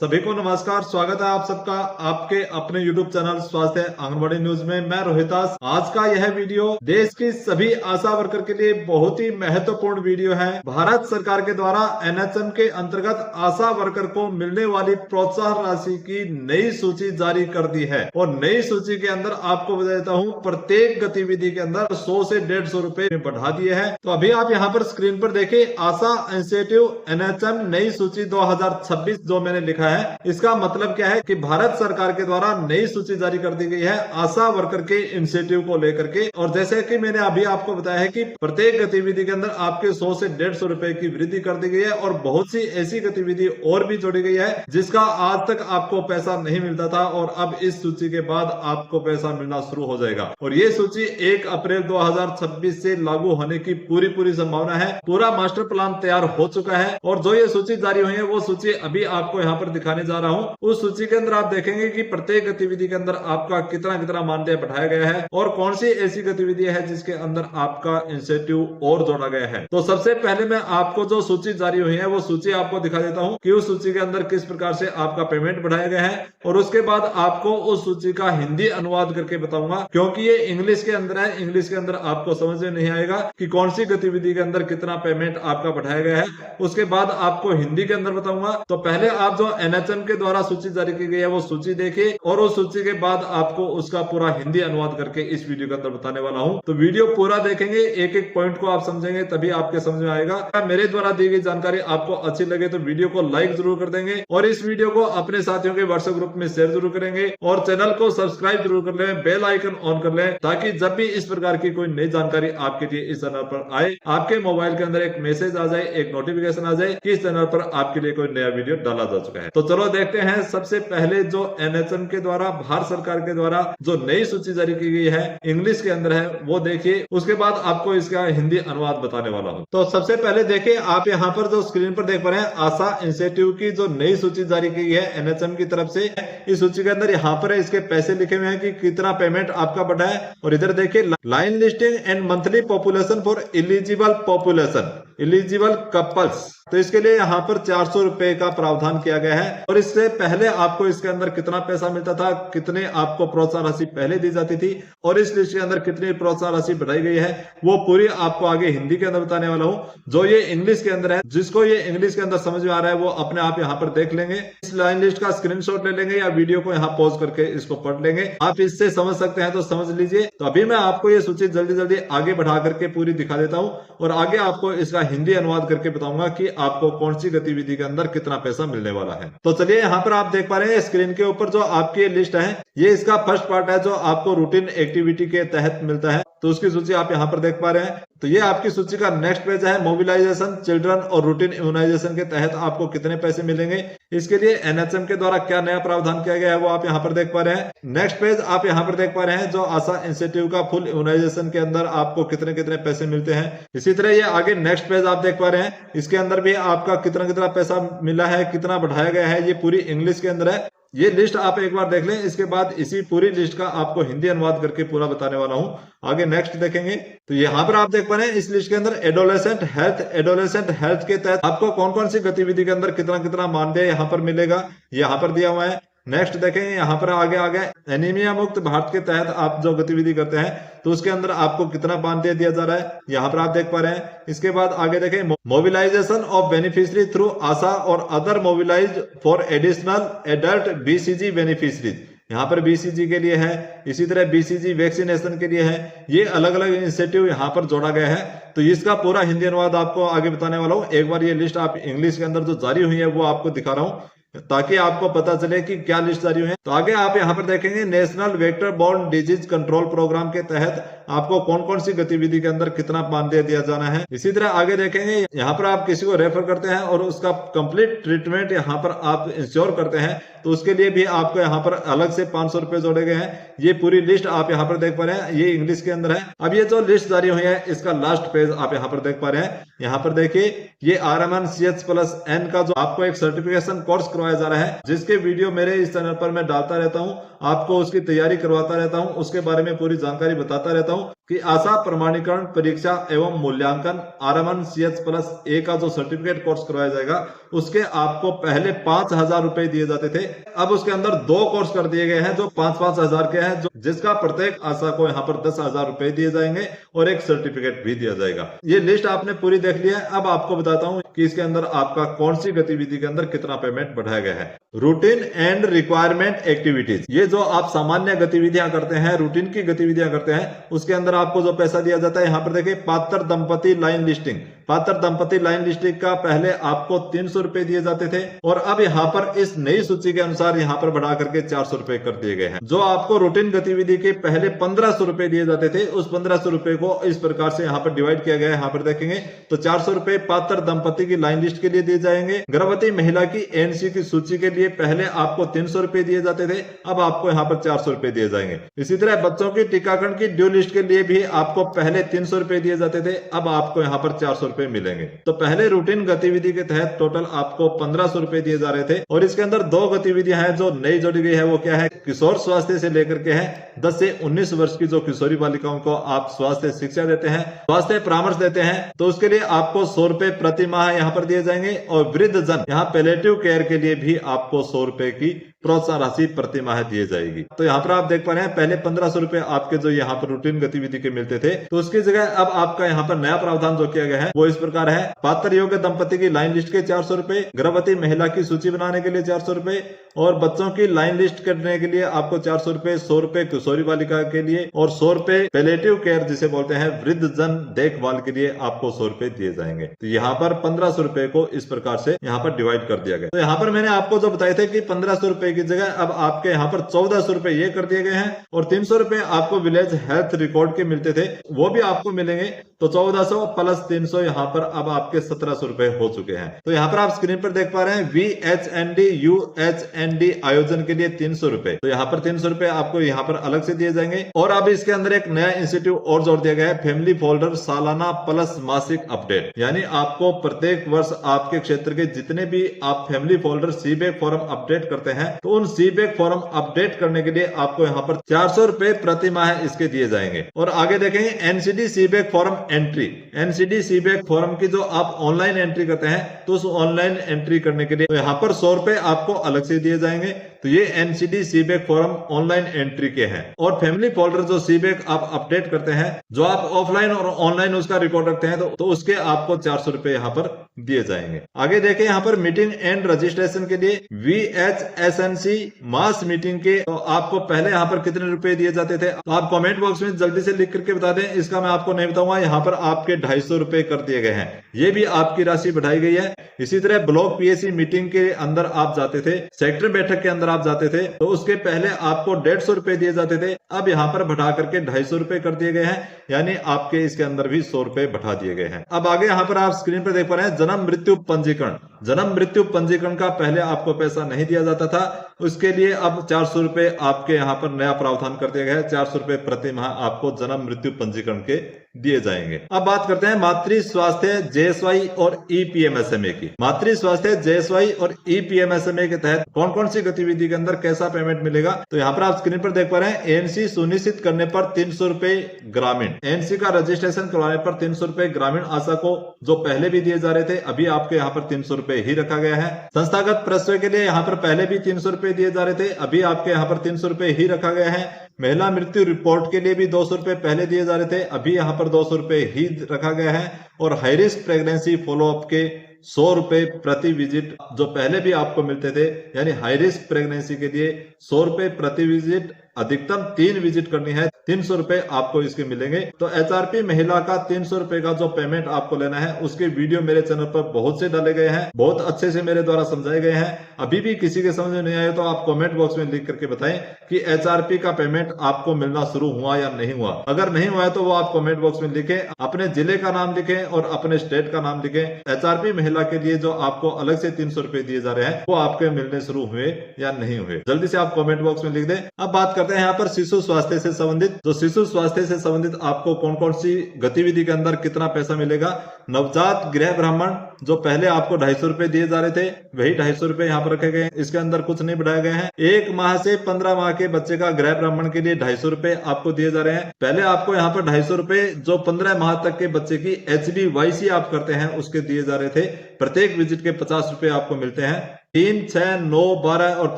सभी को नमस्कार। स्वागत है आप सबका आपके अपने YouTube चैनल स्वास्थ्य आंगनबाड़ी न्यूज में। मैं रोहितास। आज का यह वीडियो देश की सभी आशा वर्कर के लिए बहुत ही महत्वपूर्ण वीडियो है। भारत सरकार के द्वारा NHM के अंतर्गत आशा वर्कर को मिलने वाली प्रोत्साहन राशि की नई सूची जारी कर दी है और नई सूची के अंदर आपको बता देता हूँ, प्रत्येक गतिविधि के अंदर 100 से 150 रुपए बढ़ा दिए हैं। तो अभी आप यहाँ पर स्क्रीन पर देखिए, आशा इंस्टीट्यूट NHM नई सूची 2026 जो मैंने लिखा है, इसका मतलब क्या है कि भारत सरकार के द्वारा नई सूची जारी कर दी गई है आशा वर्कर के इंसेंटिव को लेकर के। और जैसे कि मैंने अभी आपको बताया है कि प्रत्येक गतिविधि के अंदर आपके 100 से 150 रुपए की वृद्धि कर दी गई है और बहुत सी ऐसी गतिविधि और भी जोड़ी गई है जिसका आज तक आपको पैसा नहीं मिलता था और अब इस सूची के बाद आपको पैसा मिलना शुरू हो जाएगा। और ये सूची 1 अप्रैल 2026 से लागू होने की पूरी संभावना है। पूरा मास्टर प्लान तैयार हो चुका है और जो ये सूची जारी हुई है वो सूची अभी आपको यहाँ पर दिखाने जा रहा हूं। उस सूची के अंदर आप देखेंगे कि प्रत्येक गतिविधि के अंदर आपका कितना मानदेय बढ़ाया गया है और कौन सी ऐसी गतिविधि है जिसके अंदर आपका इंसेंटिव और जोड़ा गया है। तो सबसे पहले मैं आपको जो सूची जारी हुई है वो सूची आपको दिखा देता हूं कि उस सूची के अंदर किस प्रकार से आपका पेमेंट बढ़ाया गया है और उसके बाद आपको उस सूची का हिंदी अनुवाद करके बताऊंगा, क्योंकि ये इंग्लिश के अंदर है। इंग्लिश के अंदर आपको समझ में नहीं आएगा कि कौन सी गतिविधि के अंदर कितना पेमेंट आपका बढ़ाया गया है। उसके बाद आपको हिंदी के अंदर बताऊंगा। तो पहले आप जो NHM के द्वारा सूची जारी की गई है वो सूची देखिए और उस सूची के बाद आपको उसका पूरा हिंदी अनुवाद करके इस वीडियो के अंदर बताने वाला हूं। तो वीडियो पूरा देखेंगे, एक एक पॉइंट को आप समझेंगे तभी आपके समझ में आएगा। मेरे द्वारा दी गई जानकारी आपको अच्छी लगे तो वीडियो को लाइक जरूर कर देंगे और इस वीडियो को अपने साथियों के व्हाट्सएप ग्रुप में शेयर जरूर करेंगे और चैनल को सब्सक्राइब जरूर कर लें, बेल आइकन ऑन कर लें ताकि जब भी इस प्रकार की कोई नई जानकारी आपके लिए इस चैनल पर आए, आपके मोबाइल के अंदर एक मैसेज आ जाए, एक नोटिफिकेशन आ जाए कि इस चैनल पर आपके लिए कोई नया वीडियो डाला जा चुका है। तो चलो देखते हैं। सबसे पहले जो NHM के द्वारा भारत सरकार के द्वारा जो नई सूची जारी की गई है इंग्लिश के अंदर है वो देखिए, उसके बाद आपको इसका हिंदी अनुवाद बताने वाला हूं। तो सबसे पहले देखिए, आप यहाँ पर जो स्क्रीन पर देख पा रहे हैं आशा इंस्टीट्यूट की जो नई सूची जारी की गई है NHM की तरफ से। इस सूची के अंदर यहाँ पर इसके पैसे लिखे हुए हैं कि कितना पेमेंट आपका बढ़ा है और इधर देखिए line listing and monthly population for eligible population, eligible couples. तो इसके लिए यहाँ पर 400 रुपए का प्रावधान किया गया है और इससे पहले आपको इसके अंदर कितना पैसा मिलता था, कितने आपको प्रोत्साहन राशि पहले दी जाती थी और इस लिस्ट के अंदर कितनी प्रोत्साहन राशि बढ़ाई गई है वो पूरी आपको आगे हिंदी के अंदर बताने वाला हूँ। जो ये इंग्लिश के अंदर है, जिसको ये इंग्लिश के अंदर समझ में आ रहा है वो अपने आप यहाँ पर देख लेंगे। इस लाइन लिस्ट का स्क्रीनशॉट ले लेंगे या वीडियो को यहाँ पॉज करके इसको पढ़ लेंगे। आप इससे समझ सकते हैं तो समझ लीजिए। तो अभी मैं आपको ये सूची जल्दी आगे बढ़ा करके पूरी दिखा देता हूँ और आगे आपको इसका हिंदी अनुवाद करके बताऊंगा कि आपको कौन सी गतिविधि के अंदर कितना पैसा मिलने वाला है। तो चलिए, यहाँ पर आप देख पा रहे हैं स्क्रीन के ऊपर जो आपकी लिस्ट है, ये इसका फर्स्ट पार्ट है जो आपको रूटीन एक्टिविटी के तहत मिलता है। तो उसकी सूची आप यहाँ पर देख पा रहे हैं। तो ये आपकी सूची का नेक्स्ट पेज है, मोबिलाइजेशन चिल्ड्रन और रूटीन इम्यूनाइजेशन के तहत आपको कितने पैसे मिलेंगे। इसके लिए NHM के द्वारा क्या नया प्रावधान किया गया है वो आप यहाँ पर देख पा रहे हैं। नेक्स्ट पेज आप यहाँ पर देख पा रहे हैं जो आशा इंस्टीट्यूट का फुल इम्यूनाइजेशन के अंदर आपको कितने पैसे मिलते हैं। इसी तरह ये आगे नेक्स्ट पेज आप देख पा रहे हैं, इसके अंदर भी आपका कितना पैसा मिला है, कितना बढ़ाया गया है, ये पूरी इंग्लिश के अंदर है। ये लिस्ट आप एक बार देख लें, इसके बाद इसी पूरी लिस्ट का आपको हिंदी अनुवाद करके पूरा बताने वाला हूं। आगे नेक्स्ट देखेंगे तो यहाँ पर आप देख पा रहे हैं इस लिस्ट के अंदर एडोलेसेंट हेल्थ के तहत आपको कौन सी गतिविधि के अंदर कितना मानदेय यहाँ पर मिलेगा, यहाँ पर दिया हुआ है। नेक्स्ट देखेंगे यहाँ पर आगे एनीमिया मुक्त भारत के तहत आप जो गतिविधि करते हैं तो उसके अंदर आपको कितना मानदेय दिया जा रहा है, यहाँ पर आप देख पा रहे हैं। इसके बाद आगे देखें mobilization of beneficiary through ASHA और other mobilize for additional adult BCG beneficiaries, यहाँ पर BCG के लिए है। इसी तरह BCG वैक्सीनेशन के लिए है। ये अलग अलग इंसेंटिव यहाँ पर जोड़ा गया है। तो इसका पूरा हिंदी अनुवाद आपको आगे बताने वाला हूँ। एक बार ये लिस्ट आप इंग्लिश के अंदर जो जारी हुई है वो आपको दिखा रहा हूँ ताकि आपको पता चले कि क्या लिस्ट जारी हुई है। तो आगे आप यहाँ पर देखेंगे national vector borne disease control programme के तहत आपको कौन सी गतिविधि के अंदर कितना मानदेय दिया जाना है। इसी तरह आगे देखेंगे यहाँ पर आप किसी को रेफर करते हैं और उसका कंप्लीट ट्रीटमेंट यहाँ पर आप इंश्योर करते हैं तो उसके लिए भी आपको यहाँ पर अलग से 500 रुपए जोड़े गए हैं। ये पूरी लिस्ट आप यहाँ पर देख पा रहे हैं, ये इंग्लिश के अंदर है। अब ये जो लिस्ट जारी हुई है इसका लास्ट पेज आप यहाँ पर देख पा रहे हैं। यहाँ पर देखिए ये RMN-CH+N का जो आपको एक सर्टिफिकेशन कोर्स करवाया जा रहा है, जिसके वीडियो मेरे इस चैनल पर मैं डालता रहता हूँ, आपको उसकी तैयारी करवाता रहता हूँ, उसके बारे में पूरी जानकारी बताता रहता हूँ। कि आशा प्रमाणीकरण परीक्षा एवं मूल्यांकन RMN-CH+A का जो सर्टिफिकेट कोर्स करवाया जाएगा उसके आपको पहले 5,000 रुपए दिए जाते थे। अब उसके अंदर 2 कोर्स कर दिए गए हैं जो 5-5 हजार के हैं, जिसका प्रत्येक आशा को यहाँ पर 10,000 रुपए दिए जाएंगे और एक सर्टिफिकेट भी दिया जाएगा। ये लिस्ट आपने पूरी देख ली है। अब आपको बताता हूँ कि इसके अंदर आपका कौन सी गतिविधि के अंदर कितना पेमेंट बढ़ाया गया है। रूटीन एंड रिक्वायरमेंट एक्टिविटीज, ये जो आप सामान्य गतिविधियां करते हैं, रूटीन की गतिविधियां करते हैं, उसके अंदर आपको जो पैसा दिया जाता है यहाँ पर देखिए पात्र दंपति लाइन लिस्टिंग। पात्र दंपति लाइन लिस्टिंग का पहले आपको 300 रुपए दिए जाते थे और अब यहाँ पर इस नई सूची के अनुसार यहाँ पर बढ़ा करके 400 रुपए कर दिए गए हैं। जो आपको रूटीन गतिविधि के पहले 1500 रुपए दिए जाते थे, उस 1500 रुपए को इस प्रकार से यहाँ पर डिवाइड किया गया है। यहाँ पर देखेंगे तो 400 रुपए पात्र दंपति की लाइन लिस्ट के लिए दिए जाएंगे। गर्भवती महिला की एनसी की सूची के लिए पहले आपको 300 रुपए दिए जाते थे, अब आपको यहाँ पर 400 रुपए दिए जाएंगे। इसी तरह बच्चों की टीकाकरण की ड्यू लिस्ट के लिए भी आपको पहले 300 रुपए दिए जाते थे, अब आपको यहाँ पर 400 रुपए मिलेंगे। तो पहले रूटीन गतिविधि के तहत टोटल आपको 1500 रुपए दिए जा रहे थे और इसके अंदर 2 गतिविधियां हैं जो नई जोड़ी गई है। वो क्या है? किशोर स्वास्थ्य से लेकर के है 10 से 19 वर्ष की जो किशोरी बालिकाओं को आप स्वास्थ्य शिक्षा देते हैं, स्वास्थ्य परामर्श देते हैं, तो उसके लिए आपको 100 रुपए प्रति माह यहाँ पर दिए जाएंगे। और वृद्ध जन यहाँ पैलेटिव केयर के लिए भी आपको 100 रुपए की प्रोत्साहन राशि प्रति माह दिए जाएगी। तो यहाँ पर आप देख पा रहे हैं पहले 1500 रुपए आपके जो यहाँ पर रूटीन गतिविधि के मिलते थे, तो उसकी जगह अब आपका यहाँ पर नया प्रावधान जो किया गया है वो इस प्रकार है। पात्र योग्य दंपति की लाइन लिस्ट के 400 रुपए, गर्भवती महिला की सूची बनाने के लिए 400 रुपए और बच्चों की लाइन लिस्ट करने के लिए आपको 400 रुपए, 100 रुपए किशोरी बालिका के लिए और 100 रुपए पैलेटिव केयर जिसे बोलते हैं वृद्ध जन देखभाल के लिए आपको 100 रुपए दिए जाएंगे। तो यहाँ पर 1500 रुपए को इस प्रकार से यहाँ पर डिवाइड कर दिया गया। तो यहाँ पर मैंने आपको जो बताए थे कि 1500 रुपए की जगह अब आपके यहाँ पर 1400 रुपए ये कर दिए गए हैं और 300 रुपए आपको विलेज हेल्थ रिकॉर्ड के मिलते थे वो भी आपको मिलेंगे। तो 1400 प्लस 300 यहाँ पर अब आपके 1700 रुपए हो चुके हैं। तो यहाँ पर आप स्क्रीन पर देख पा रहे हैं VHND UHND आयोजन के लिए 300 रुपए। तो यहाँ पर 300 रुपए आपको यहाँ पर अलग से दिए जाएंगे। और अब इसके अंदर एक नया इंस्टीट्यूट और जोड़ दिया गया है, फैमिली फोल्डर सालाना प्लस मासिक अपडेट। यानी आपको प्रत्येक वर्ष आपके क्षेत्र के जितने भी आप फैमिली फोल्डर सीबैक फॉर्म अपडेट करते हैं, तो उन सीबैक फॉर्म अपडेट करने के लिए आपको यहाँ पर 400 रुपए प्रति माह इसके दिए जाएंगे। और आगे देखेंगे NCD सीबैक form entry. NCD सीबैक form की जो आप ऑनलाइन एंट्री करते हैं, तो उस ऑनलाइन एंट्री करने के लिए यहाँ पर 100 रुपए आपको अलग से दिए जाएंगे। तो ये एनसीडी सीबैक फॉर्म ऑनलाइन एंट्री के हैं। और फैमिली फोल्डर जो सीबैक आप अपडेट करते हैं, जो आप ऑफलाइन और ऑनलाइन उसका रिकॉर्ड रखते हैं, तो उसके आपको 400 रुपए यहाँ पर दिए जाएंगे। आगे देखें यहाँ पर मीटिंग एंड रजिस्ट्रेशन के लिए VHSNC मास मीटिंग के तो आपको पहले यहाँ पर कितने रुपए दिए जाते थे, तो आप कमेंट बॉक्स में जल्दी से लिख करके बता दें। इसका मैं आपको नहीं बताऊंगा। यहाँ पर आपके 250 रुपए कर दिए गए हैं, ये भी आपकी राशि बढ़ाई गई है। इसी तरह ब्लॉक PSC मीटिंग के अंदर आप जाते थे, सेक्टर बैठक के अंदर आप जाते थे, तो उसके पहले आपको 150 रुपए दिए जाते थे, अब यहाँ पर बढ़ा करके 250 रुपए कर दिए गए हैं। यानी आपके इसके अंदर भी 100 रुपए बढ़ा दिए गए हैं। अब आगे यहाँ पर आप स्क्रीन पर देख पा रहे हैं जन्म मृत्यु पंजीकरण। जन्म मृत्यु पंजीकरण का पहले आपको पैसा नहीं दिया जाता था, उसके लिए अब 400 रुपए आपके यहाँ पर नया प्रावधान कर दिया गया है। 400 रुपए प्रति माह आपको जन्म मृत्यु पंजीकरण के दिए जाएंगे। अब बात करते हैं मातृ स्वास्थ्य JSY और EPMSMA की। मातृ स्वास्थ्य JSY और EPMSMA के तहत कौन कौन सी गतिविधि के अंदर कैसा पेमेंट मिलेगा, तो यहाँ पर आप स्क्रीन पर देख पा रहे हैं ANC सुनिश्चित करने पर 300 रुपए ग्रामीण। ANC का रजिस्ट्रेशन करवाने पर 300 रुपए ग्रामीण आशा को जो पहले भी दिए जा रहे थे, अभी आपके यहाँ पर 300 रुपए ही रखा गया है। संस्थागत प्रसव के लिए यहाँ पर पहले भी 300 रुपए दिए जा रहे थे, अभी आपके यहाँ पर 300 रुपए ही रखा गया है। महिला मृत्यु रिपोर्ट के लिए भी 200 रुपए पहले दिए जा रहे थे, अभी यहाँ पर 200 रुपए ही रखा गया है। और हाई रिस्क प्रेगनेंसी फॉलोअप के 100 रुपए प्रति विजिट जो पहले भी आपको मिलते थे, यानी हाई रिस्क प्रेगनेंसी के लिए 100 रुपए प्रति विजिट, अधिकतम 3 विजिट करनी है, 300 रुपए आपको इसके मिलेंगे। तो HRP महिला का 300 रुपए का जो पेमेंट आपको लेना है, उसके वीडियो मेरे चैनल पर बहुत से डाले गए हैं, बहुत अच्छे से मेरे द्वारा समझाए गए हैं। अभी भी किसी के समझ में नहीं आए तो आप कमेंट बॉक्स में लिख करके बताएं कि HRP का पेमेंट आपको मिलना शुरू हुआ या नहीं हुआ। अगर नहीं हुआ है तो वो आप कमेंट बॉक्स में लिखें, अपने जिले का नाम लिखें और अपने स्टेट का नाम लिखें। HRP महिला के लिए जो आपको अलग से 300 रुपए दिए जा रहे हैं, वो आपके मिलने शुरू हुए या नहीं हुए, जल्दी से आप कमेंट बॉक्स में लिख दें। अब बात करते हैं यहाँ पर शिशु स्वास्थ्य से संबंधित जो शिशु स्वास्थ्य से संबंधित आपको कौन कौन सी गतिविधि के अंदर कितना पैसा मिलेगा। नवजात गृह ब्राह्मण जो पहले आपको 250 रुपए दिए जा रहे थे वही 250 रुपए यहाँ पर रखे गए हैं, इसके अंदर कुछ नहीं बढ़ाए गए हैं। 1 माह से 15 माह के बच्चे का गृह ब्राह्मण के लिए 250 रुपए आपको दिए जा रहे हैं। पहले आपको यहाँ पर 250 रुपए जो 15 माह तक के बच्चे की HBYC आप करते हैं उसके दिए जा रहे थे। प्रत्येक विजिट के 50 रुपए आपको मिलते हैं। 3, 6, 9, 12 और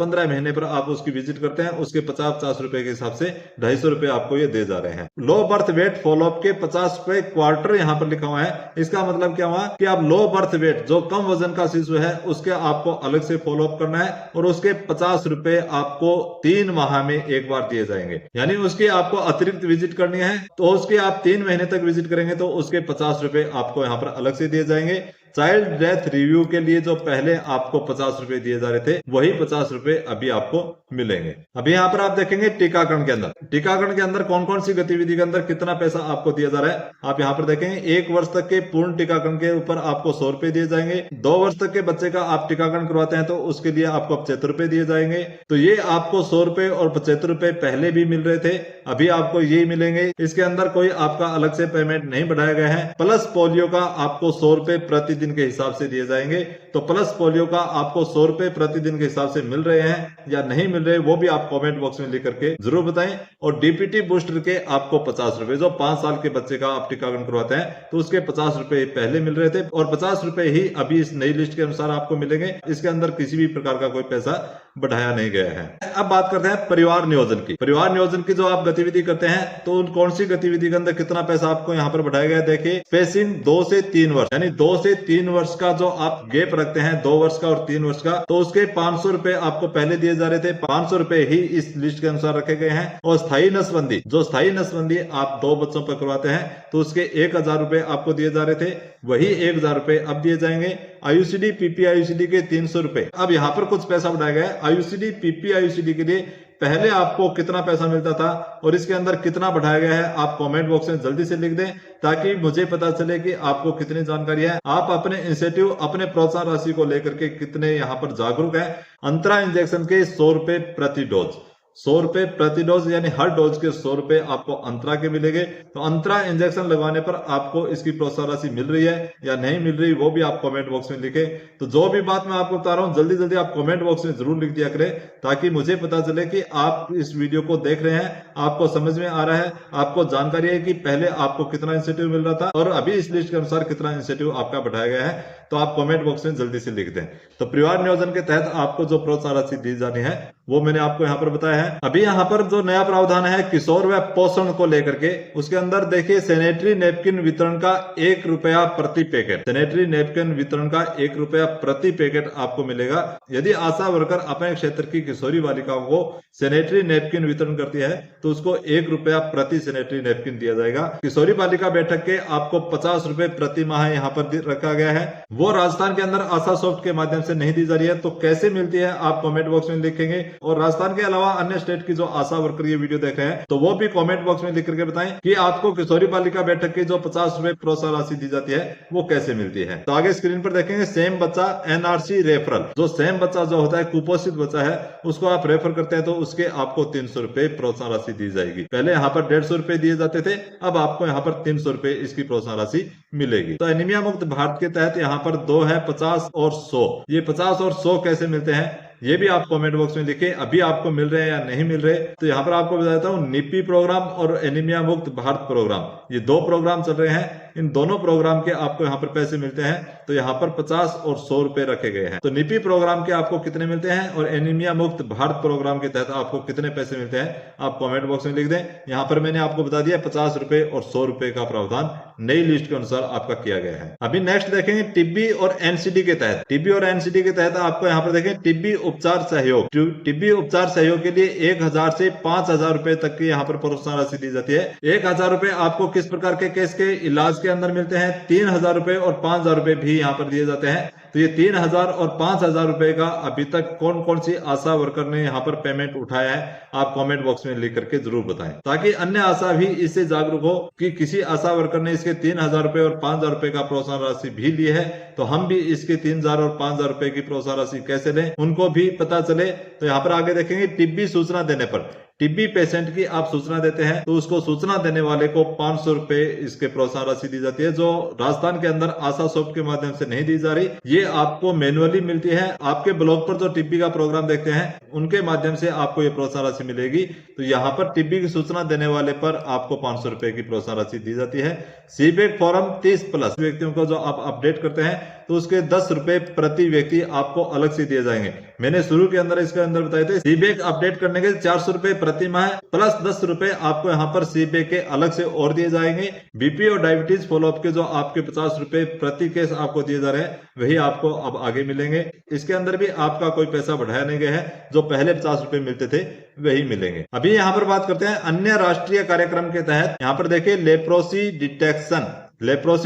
15 महीने पर आप उसकी विजिट करते हैं, उसके 50-50 रुपए के हिसाब से 250 रुपए आपको ये दे जा रहे हैं। लो बर्थ वेट फॉलोअप के 50 रुपए क्वार्टर यहाँ पर लिखा हुआ है। इसका मतलब क्या हुआ कि आप लो बर्थ वेट जो कम वजन का शिशु है उसके आपको अलग से फॉलोअप करना है और उसके 50 रुपए आपको 3 माह में एक बार दिए जाएंगे। यानी उसकी आपको अतिरिक्त विजिट करनी है तो उसके आप 3 महीने तक विजिट करेंगे तो उसके 50 रुपए आपको यहाँ पर अलग से दिए जाएंगे। चाइल्ड डेथ रिव्यू के लिए जो पहले आपको 50 रुपए दिए जा रहे थे वही 50 रुपए अभी आपको मिलेंगे। अभी यहाँ पर आप देखेंगे टीकाकरण के अंदर कौन कौन सी गतिविधि के अंदर कितना पैसा आपको दिया जा रहा है। आप यहाँ पर देखेंगे 1 वर्ष तक के पूर्ण टीकाकरण के ऊपर आपको 100 रुपए दिए जाएंगे। 2 वर्ष तक के बच्चे का आप टीकाकरण करवाते हैं तो उसके लिए आपको 75 रुपए दिए जाएंगे। तो ये आपको 100 रुपए और 75 रुपए पहले भी मिल रहे थे, अभी आपको यही मिलेंगे। इसके अंदर कोई आपका अलग से पेमेंट नहीं बढ़ाया गया है। प्लस पोलियो का आपको 100 रुपए प्रतिदिन के हिसाब से दिए जाएंगे। तो प्लस पोलियो का आपको 100 रुपए प्रतिदिन के हिसाब से मिल रहे हैं या नहीं मिल रहे वो भी आप कमेंट बॉक्स में लिख करके जरूर बताएं। और डीपीटी बूस्टर के आपको 50 रुपए जो 5 साल के बच्चे का आप टीकाकरण करवाते हैं तो उसके 50 रुपए पहले मिल रहे थे और 50 रुपए ही अभी इस नई लिस्ट के अनुसार आपको मिलेंगे। इसके अंदर किसी भी प्रकार का कोई पैसा बढ़ाया नहीं गया है। अब बात करते हैं परिवार नियोजन की। परिवार नियोजन की जो आप गतिविधि करते हैं तो उन कौन सी गतिविधि के अंदर कितना पैसा आपको यहाँ पर बढ़ाया गया है। देखिए स्पेसिंग 2 से 3 वर्ष यानी 2 से 3 वर्ष का जो आप गैप रखते हैं 2 वर्ष का और 3 वर्ष का तो उसके 500 रुपए आपको पहले दिए जा रहे थे, 500 रुपए ही इस लिस्ट के अनुसार रखे गए हैं। और स्थायी नसबंदी आप 2 बच्चों पर करवाते हैं तो उसके 1000 रुपए आपको दिए जा रहे थे, वही 1000 रुपए अब दिए जाएंगे। आयुषडी पीपी आयुषडी के 300 रुपए, अब यहाँ पर कुछ पैसा बढ़ाया गया है। आयुषडी पीपी आयुषडी के लिए पहले आपको कितना पैसा मिलता था और इसके अंदर कितना बढ़ाया गया है आप कमेंट बॉक्स में जल्दी से लिख दें ताकि मुझे पता चले कि आपको कितनी जानकारी है। आप अपने इंसेंटिव अपने प्रोत्साहन राशि को लेकर के कितने यहाँ पर जागरूक हैं। अंतरा इंजेक्शन के 100 रुपए प्रति डोज, 100 रुपए प्रति डोज यानी हर डोज के 100 रुपए आपको अंतरा के मिलेंगे। तो अंतरा इंजेक्शन लगवाने पर आपको इसकी प्रोत्साहन राशि मिल रही है या नहीं मिल रही वो भी आप कमेंट बॉक्स में लिखें। तो जो भी बात मैं आपको बता रहा हूँ जल्दी जल्दी आप कमेंट बॉक्स में जरूर लिख दिया करें ताकि मुझे पता चले कि आप इस वीडियो को देख रहे हैं, आपको समझ में आ रहा है, आपको जानकारी है कि पहले आपको कितना इंसेंटिव मिल रहा था और अभी इस लिस्ट के अनुसार कितना इंसेंटिव आपका बढ़ाया गया है। तो आप कमेंट बॉक्स में जल्दी से लिख दें। तो परिवार नियोजन के तहत आपको जो प्रोत्साहन राशि दी जानी है वो मैंने आपको यहाँ पर बताया है। अभी यहाँ पर जो नया प्रावधान है किशोर व पोषण को लेकर के उसके अंदर देखिए सैनिटरी नैपकिन वितरण का 1 रुपया प्रति पैकेट, सैनिटरी नैपकिन वितरण का 1 रुपया प्रति पैकेट आपको मिलेगा। यदि आशा वर्कर अपने क्षेत्र की किशोरी बालिकाओं को सैनिटरी नैपकिन वितरण करती है तो उसको 1 रुपया प्रति सैनिटरी नैपकिन दिया जाएगा। किशोरी बालिका बैठक के आपको 50 रुपए प्रति माह यहाँ पर रखा गया है। वो राजस्थान के अंदर आशा सॉफ्ट के माध्यम से नहीं दी जा रही है। तो कैसे मिलती है आप कमेंट बॉक्स में लिखेंगे और राजस्थान के अलावा अन्य स्टेट की जो आशा वर्कर ये वीडियो देख रहे हैं तो वो भी कमेंट बॉक्स में लिख करके बताएं कि आपको किशोरी बालिका बैठक की जो 50 रुपए प्रोत्साहन राशि दी जाती है वो कैसे मिलती है। तो आगे स्क्रीन पर देखेंगे सेम बच्चा एनआरसी रेफरल, जो सेम बच्चा जो होता है कुपोषित बच्चा है उसको आप रेफर करते हैं तो उसके आपको 300 रुपए प्रोत्साहन राशि दी जाएगी। पहले यहाँ पर 150 रुपए दिए जाते थे, अब आपको यहाँ पर 300 रुपए इसकी प्रोत्साहन राशि मिलेगी। तो एनीमिया मुक्त भारत के तहत यहाँ पर 2 है 50 और 100। ये 50 और 100 कैसे मिलते हैं ये भी आप कमेंट बॉक्स में लिखें। अभी आपको मिल रहे हैं या नहीं मिल रहे। तो यहाँ पर आपको बताता हूँ निपी प्रोग्राम और एनीमिया मुक्त भारत प्रोग्राम, ये 2 प्रोग्राम चल रहे हैं। इन दोनों प्रोग्राम के आपको यहाँ पर पैसे मिलते हैं। तो यहाँ पर 50 और 100 रुपए रखे गए हैं। तो निपी प्रोग्राम के आपको कितने मिलते हैं और एनीमिया मुक्त भारत प्रोग्राम के तहत आपको कितने पैसे मिलते हैं आप कमेंट बॉक्स में लिख दें। यहाँ पर मैंने आपको बता दिया 50 रुपए और 100 रुपए का प्रावधान नई लिस्ट के अनुसार आपका किया गया है। अभी नेक्स्ट देखेंगे टीबी और एनसीडी के तहत। टीबी और एनसीडी के तहत आपको यहाँ पर देखें टीबी उपचार सहयोग, टीबी उपचार सहयोग के लिए 1000 से 5000 रुपए तक की यहाँ पर प्रोत्साहन राशि दी जाती है। 1000 रुपए आपको किस प्रकार के केस के इलाज के अंदर मिलते हैं, 3000 रुपए और 5000 रुपए भी यहाँ पर दिए जाते हैं। तो ये 3000 और 5000 रुपए का अभी तक कौन कौन सी आशा वर्कर ने यहाँ पर पेमेंट उठाया है आप कमेंट बॉक्स में लिख करके जरूर बताएं ताकि अन्य आशा भी इससे जागरूक हो कि किसी आशा वर्कर ने इसके 3000 रुपए और 5000 रुपए का प्रोत्साहन राशि भी ली है तो हम भी इसके 3000 और 5000 रुपए की प्रोत्साहन राशि कैसे लें उनको भी पता चले। तो यहाँ पर आगे देखेंगे टीबी सूचना देने पर, टीबी पेशेंट की आप सूचना देते हैं तो उसको सूचना देने वाले को 500 रुपए इसके प्रोत्साहन राशि दी जाती है, जो राजस्थान के अंदर आशा सॉफ्ट के माध्यम से नहीं दी जा रही। ये आपको मैनुअली मिलती है। आपके ब्लॉग पर जो टीबी का प्रोग्राम देखते हैं उनके माध्यम से आपको ये प्रोत्साहन राशि मिलेगी। तो यहाँ पर टीबी की सूचना देने वाले पर आपको 500 रुपए की प्रोत्साहन राशि दी जाती है। सीबेक फॉर्म 30+ व्यक्तियों को जो आप अपडेट करते हैं तो उसके 10 रुपए प्रति व्यक्ति आपको अलग से दिए जाएंगे। मैंने शुरू के अंदर इसके अंदर बताए थे सीबेक अपडेट करने के 400 रुपए प्रति माह प्लस 10 रुपए आपको यहाँ पर सीबेक के अलग से और दिए जाएंगे। बीपी और डायबिटीज फॉलोअप के जो आपके 50 रुपए प्रति केस आपको दिए जा रहे हैं वही आपको अब आगे मिलेंगे। इसके अंदर भी आपका कोई पैसा बढ़ाया नहीं गया है, जो पहले 50 रुपए मिलते थे वही मिलेंगे। अभी यहाँ पर बात करते हैं अन्य राष्ट्रीय कार्यक्रम के तहत। यहाँ पर देखिए लेप्रोसी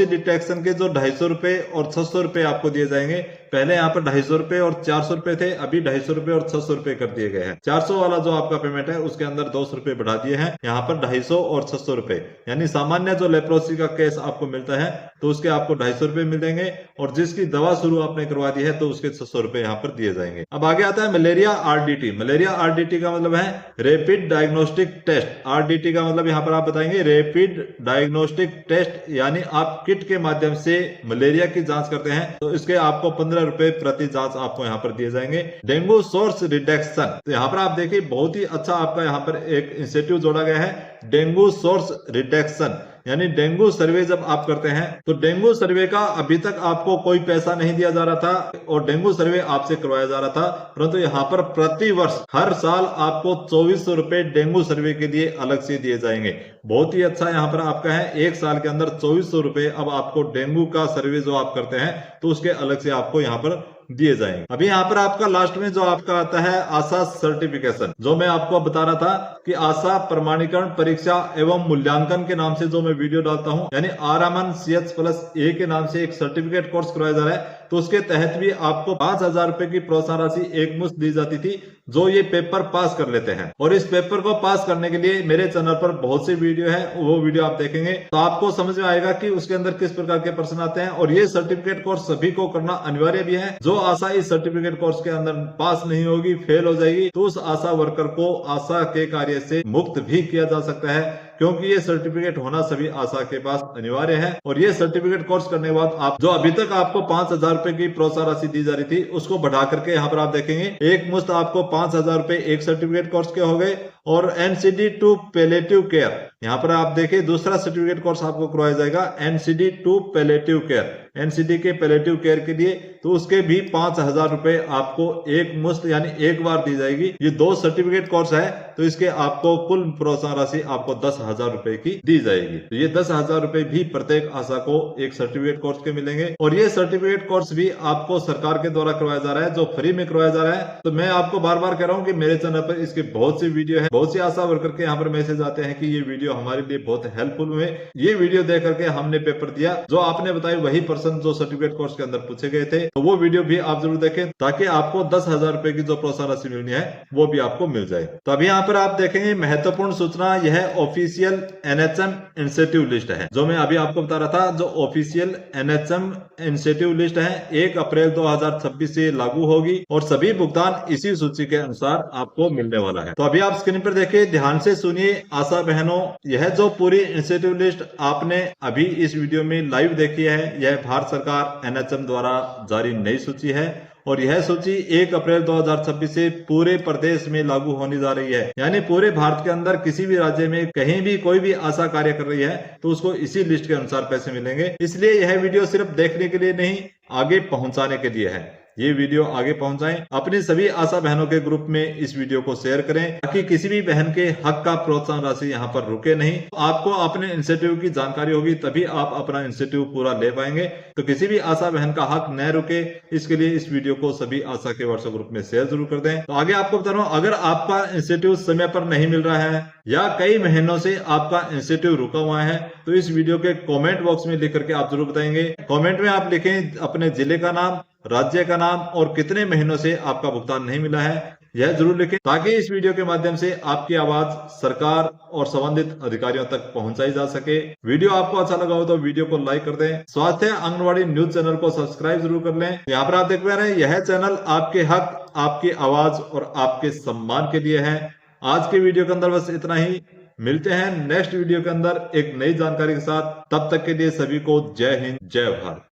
डिटेक्शन के जो 250 रुपए और 600 रुपए आपको दिए जाएंगे। पहले यहाँ पर 250 रुपए और 400 रुपए थे, अभी 250 रुपए और 600 रुपए कर दिए गए हैं। 400 वाला जो आपका पेमेंट है उसके अंदर 200 रुपए बढ़ा दिए हैं, यहाँ पर 250 और 600 रुपए। यानी सामान्य जो लेप्रोसी का केस आपको मिलता है तो उसके आपको 250 रुपए मिलेंगे, और जिसकी दवा शुरू आपने करवा दी है तो उसके 600 रुपए यहाँ पर दिए जाएंगे। अब आगे आता है मलेरिया आरडीटी। मलेरिया आरडीटी का मतलब है रैपिड डायग्नोस्टिक टेस्ट। आरडीटी का मतलब यहाँ पर आप बताएंगे रैपिड डायग्नोस्टिक टेस्ट, यानी आप किट के माध्यम से मलेरिया की जांच करते हैं तो इसके आपको 15 रुपए प्रति जांच आपको यहाँ पर दिए जाएंगे। डेंगू सोर्स रिडक्शन, तो यहाँ पर आप देखिए बहुत ही अच्छा आपका यहाँ पर एक इंस्टीट्यूट जोड़ा गया है, डेंगू सोर्स रिडक्शन। यानी डेंगू सर्वे जब आप करते हैं तो डेंगू सर्वे का अभी तक आपको कोई पैसा नहीं दिया जा रहा था और डेंगू सर्वे आपसे करवाया जा रहा था, परंतु यहाँ पर प्रति वर्ष हर साल आपको 2400 रुपए डेंगू सर्वे के लिए अलग से दिए जाएंगे। बहुत ही अच्छा यहाँ पर आपका है, एक साल के अंदर 2400 रुपए अब आपको डेंगू का सर्वे जो आप करते हैं तो उसके अलग से आपको यहाँ पर दिए जाएंगे। अभी यहाँ पर आपका लास्ट में जो आपका आता है आशा सर्टिफिकेशन, जो मैं आपको बता रहा था कि आशा प्रमाणीकरण परीक्षा एवं मूल्यांकन के नाम से जो मैं वीडियो डालता हूँ, यानी RMN-CH+A के नाम से एक सर्टिफिकेट कोर्स करवाया जा रहा है, तो उसके तहत भी आपको 5000 रुपए की प्रोत्साहन राशि एक मुश्त दी जाती थी जो ये पेपर पास कर लेते हैं। और इस पेपर को पास करने के लिए मेरे चैनल पर बहुत सी वीडियो है, वो वीडियो आप देखेंगे तो आपको समझ में आएगा कि उसके अंदर किस प्रकार के प्रश्न आते हैं। और ये सर्टिफिकेट कोर्स सभी को करना अनिवार्य भी है। जो आशा इस सर्टिफिकेट कोर्स के अंदर पास नहीं होगी, फेल हो जाएगी, तो उस आशा वर्कर को आशा के कार्य से मुक्त भी किया जा सकता है, क्योंकि ये सर्टिफिकेट होना सभी आशा के पास अनिवार्य है। और ये सर्टिफिकेट कोर्स करने के बाद आप जो अभी तक आपको 5000 रुपए की प्रोत्साहन राशि दी जा रही थी उसको बढ़ा करके यहाँ पर आप देखेंगे एक मुश्त आपको 5000 रुपए एक सर्टिफिकेट कोर्स के हो गए। और NCD टू पैलेटिव केयर, यहाँ पर आप देखिए दूसरा सर्टिफिकेट कोर्स आपको करवाया जाएगा NCD to palliative care, NCD के पैलेटिव केयर के लिए, तो उसके भी 5000 रुपए आपको एक मुश्त यानी एक बार दी जाएगी। ये 2 सर्टिफिकेट कोर्स है तो इसके आपको कुल प्रोत्साहन राशि आपको 10,000 रुपए की दी जाएगी। तो ये 10,000 रुपए भी प्रत्येक आशा को एक सर्टिफिकेट कोर्स के मिलेंगे। और ये सर्टिफिकेट कोर्स भी आपको सरकार के द्वारा करवाया जा रहा है, जो फ्री में करवाया जा रहा है। तो मैं आपको बार बार कह रहा हूँ कि मेरे चैनल पर इसकी बहुत सी वीडियो है, बहुत सी आशा वर्कर के यहाँ पर मैसेज आते हैं कि ये वीडियो हमारे लिए बहुत हेल्पफुल हुए, ये वीडियो देख करके हमने पेपर दिया, जो आपने बताया वही पर्सन जो सर्टिफिकेट कोर्स के अंदर पूछे गए थे, तो वो वीडियो भी आप जरूर देखें ताकि आपको 10,000 रुपए की जो प्रोत्साहन राशि मिलनी है वो भी आपको मिल जाए। तो अभी यहाँ पर आप देखेंगे महत्वपूर्ण सूचना, यह ऑफिशियल NHM इंसेंटिव लिस्ट है, जो मैं अभी आपको बता रहा था। जो ऑफिशियल NHM इंसेंटिव लिस्ट है 1 अप्रैल 2026 से लागू होगी और सभी भुगतान इसी सूची के अनुसार आपको मिलने वाला है। तो अभी आप स्क्रीन पर देखिए, ध्यान से सुनिए आशा बहनों, यह जो पूरी इंसेंटिव लिस्ट आपने अभी इस वीडियो में लाइव देखी है, यह भारत सरकार NHM द्वारा जारी नई सूची है और यह सूची 1 अप्रैल 2026 से पूरे प्रदेश में लागू होने जा रही है। यानी पूरे भारत के अंदर किसी भी राज्य में कहीं भी कोई भी आशा कार्य कर रही है तो उसको इसी लिस्ट के अनुसार पैसे मिलेंगे। इसलिए यह वीडियो सिर्फ देखने के लिए नहीं, आगे पहुंचाने के लिए है। ये वीडियो आगे पहुंचाएं, अपने सभी आशा बहनों के ग्रुप में इस वीडियो को शेयर करें ताकि किसी भी बहन के हक का प्रोत्साहन राशि यहाँ पर रुके नहीं। आपको अपने इंसेंटिव की जानकारी होगी तभी आप अपना इंसेंटिव पूरा ले पाएंगे। तो किसी भी आशा बहन का हक न रुके, इसके लिए इस वीडियो को सभी आशा के व्हाट्सएप ग्रुप में शेयर जरूर कर दें। तो आगे आपको बता रहा हूँ, अगर आपका इंसेंटिव समय पर नहीं मिल रहा है या कई महीनों से आपका इंसेंटिव रुका हुआ है तो इस वीडियो के कमेंट बॉक्स में लिख करके आप जरूर बताएंगे। कमेंट में आप लिखें अपने जिले का नाम, राज्य का नाम और कितने महीनों से आपका भुगतान नहीं मिला है, यह जरूर लिखें ताकि इस वीडियो के माध्यम से आपकी आवाज सरकार और संबंधित अधिकारियों तक पहुंचाई जा सके। वीडियो आपको अच्छा लगा हो तो वीडियो को लाइक कर दें। स्वास्थ्य आंगनवाड़ी न्यूज चैनल को सब्सक्राइब जरूर कर लें। यहाँ पर आप देख पा रहे हैं, यह चैनल आपके हक, आपकी आवाज और आपके सम्मान के लिए है। आज के वीडियो के अंदर बस इतना ही। मिलते हैं नेक्स्ट वीडियो के अंदर एक नई जानकारी के साथ। तब तक के लिए सभी को जय हिंद, जय भारत।